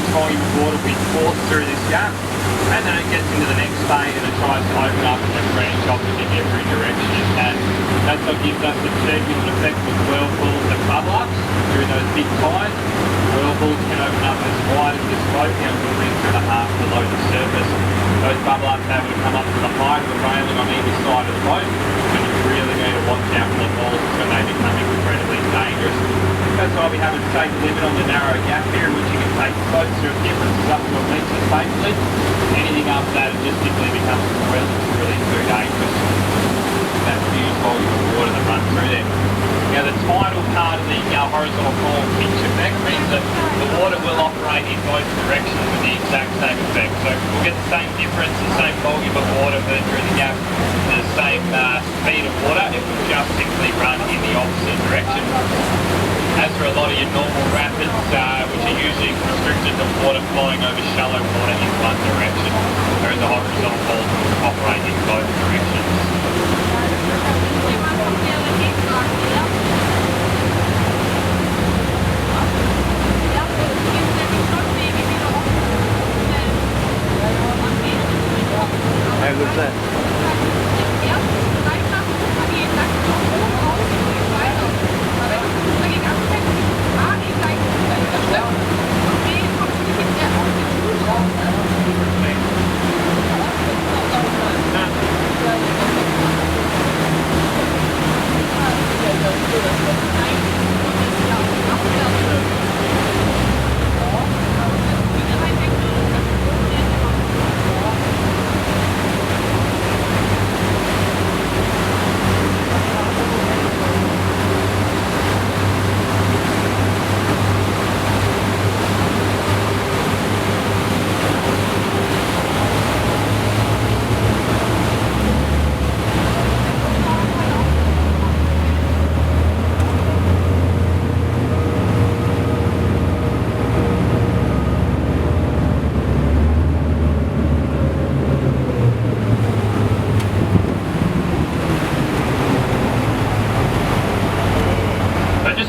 huge volume of water will be forced through this gap, and then it gets into the next bay and it tries to open up and branch off in every direction it can. That's what gives us the turbulent effect with whirlpools and bubble ups during those big tides. Whirlpools can open up as wide as this boat, down to a metre and a half below the surface. Those bubble ups have to come up to the height of the railing on either side of the boat, and you really need to watch out for the falls when they become incredibly dangerous. That's why we have a safe limit on the narrow gap here, in which you can take boats through differences up to a metre safely. Anything up that, it just simply becomes really too dangerous. That's the huge volume of water that runs through there. Now the tidal part of the horizontal fall pinch effect means that the water will operate in both directions with the exact same effect. So we'll get the same difference, the same volume of water moving through the gap, the same speed of water. It will just simply run in the opposite direction. As for a lot of your normal rapids, which are usually restricted to water flowing over shallow water in one direction, whereas the horizontal falls will operate in both directions. How good's that?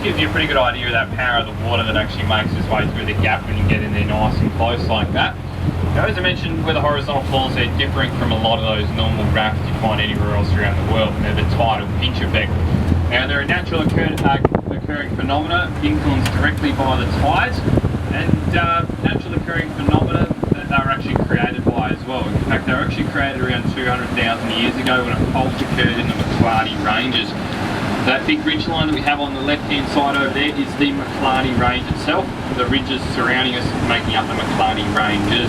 Gives you a pretty good idea of that power of the water that actually makes its way through the gap when you get in there nice and close like that. Now, as I mentioned, with the horizontal falls, they're different from a lot of those normal rafts you find anywhere else around the world, and they're the tidal pinch effect. Now, they're a natural occurring phenomena influenced directly by the tides, and natural occurring phenomena that are actually created by as well. In fact, they were actually created around 200,000 years ago when a fault occurred in the Maclady Ranges. That big ridge line that we have on the left-hand side over there is the Maclady Range itself. The ridges surrounding us making up the Maclady Ranges.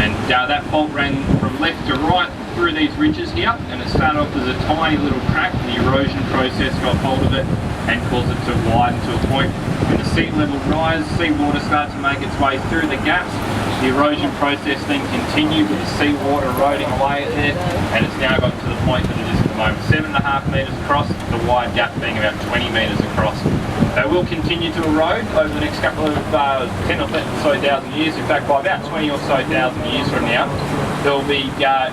And that fault ran from left to right through these ridges here, and it started off as a tiny little crack, and the erosion process got hold of it and caused it to widen to a point. When the sea level rises, seawater starts to make its way through the gaps. The erosion process then continued with the seawater eroding away at there, and it's now got to the point that it is at the moment 7.5 metres across, the wide gap being about 20 metres across. They will continue to erode over the next couple of 10 or so thousand years. In fact, by about 20 or so thousand years from now, there will be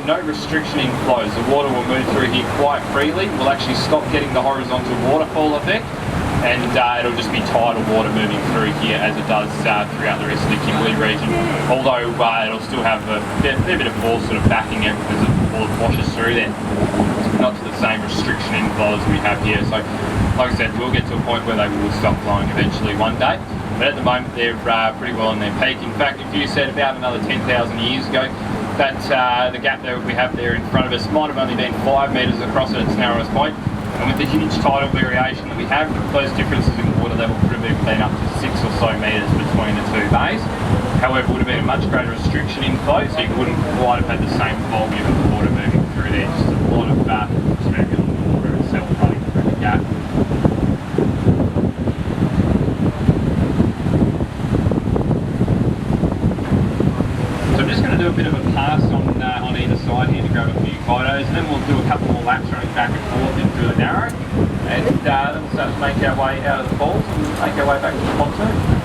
no restriction in flows. The water will move through here quite freely. We'll actually stop getting the horizontal waterfall effect, and it'll just be tidal water moving through here as it does throughout the rest of the Kimberley region. Although it'll still have a fair bit of force sort of backing it because all it washes through there. Not to the same restriction in flow as we have here. So, like I said, we'll get to a point where they will stop flowing eventually one day. But at the moment, they're pretty well on their peak. In fact, if you said about another 10,000 years ago, that the gap that we have there in front of us might have only been 5 metres across at its narrowest point. And with the huge tidal variation that we have, those differences in water level could have been up to 6 or so metres between the two bays. However, it would have been a much greater restriction in flow, so you wouldn't quite have had the same volume of water moving through there. Just a lot of turbulent water itself running through the gap. So I'm just going to do a bit of a pass on either side here to grab a few photos, and then we'll do a couple more laps running back and forth into the narrow, and then we'll start to make our way out of the falls and make our way back to the pontoon.